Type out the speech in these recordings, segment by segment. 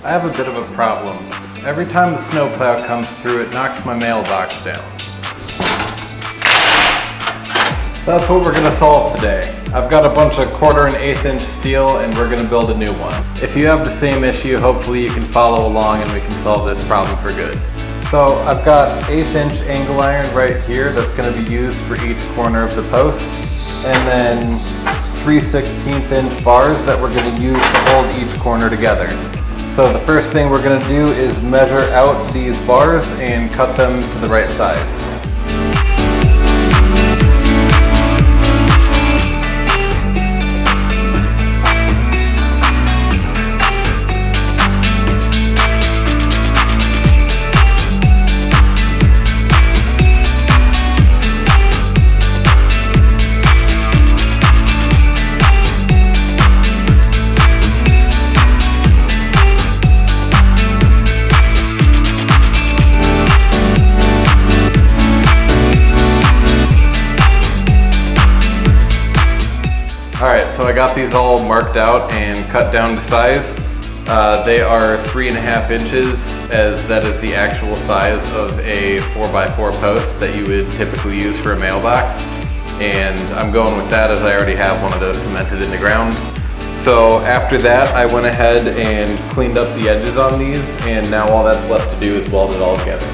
I have a bit of a problem. Every time the snowplow comes through, it knocks my mailbox down. That's what we're gonna solve today. I've got a bunch of 1/4 and 1/8 inch steel and we're gonna build a new one. If you have the same issue, hopefully you can follow along and we can solve this problem for good. So I've got 1/8 inch angle iron right here that's gonna be used for each corner of the post. And then 3/16 inch bars that we're gonna use to hold each corner together. So the first thing we're gonna do is measure out these bars and cut them to the right size. Alright, so I got these all marked out and cut down to size. They are 3.5 inches, as that is the actual size of a 4x4 post that you would typically use for a mailbox. And I'm going with that as I already have one of those cemented in the ground. So after that, I went ahead and cleaned up the edges on these, and now all that's left to do is weld it all together.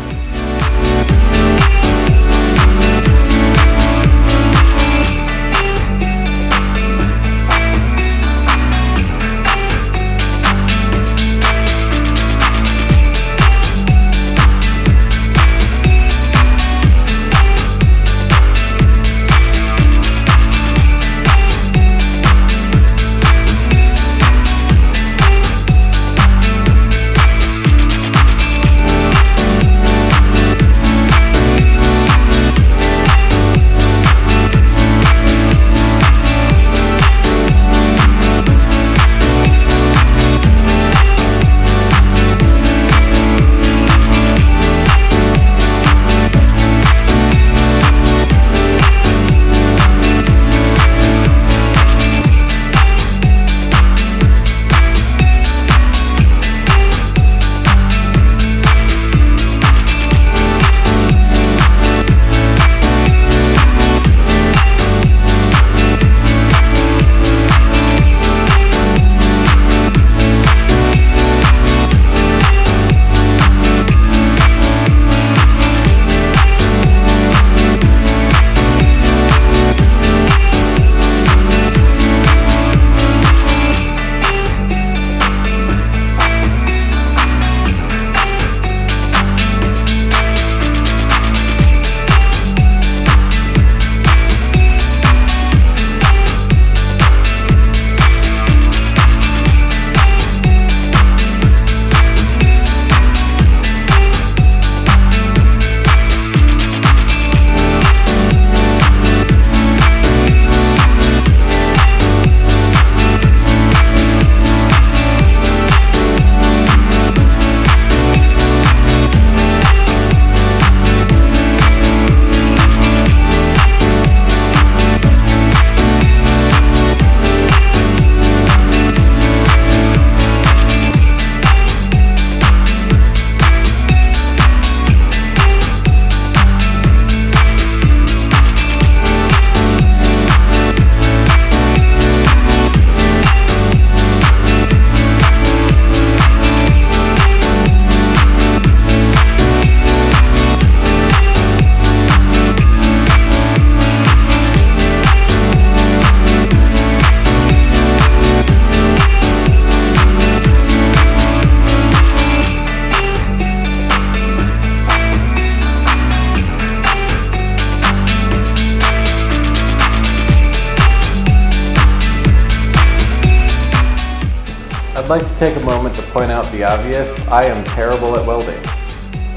I'd like to take a moment to point out the obvious. I am terrible at welding,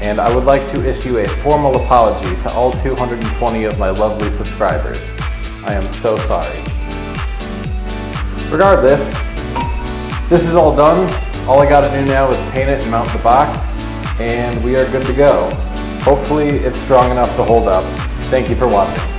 and I would like to issue a formal apology to all 220 of my lovely subscribers. I am so sorry. Regardless, this is all done. All I gotta do now is paint it and mount the box, and we are good to go. Hopefully it's strong enough to hold up. Thank you for watching.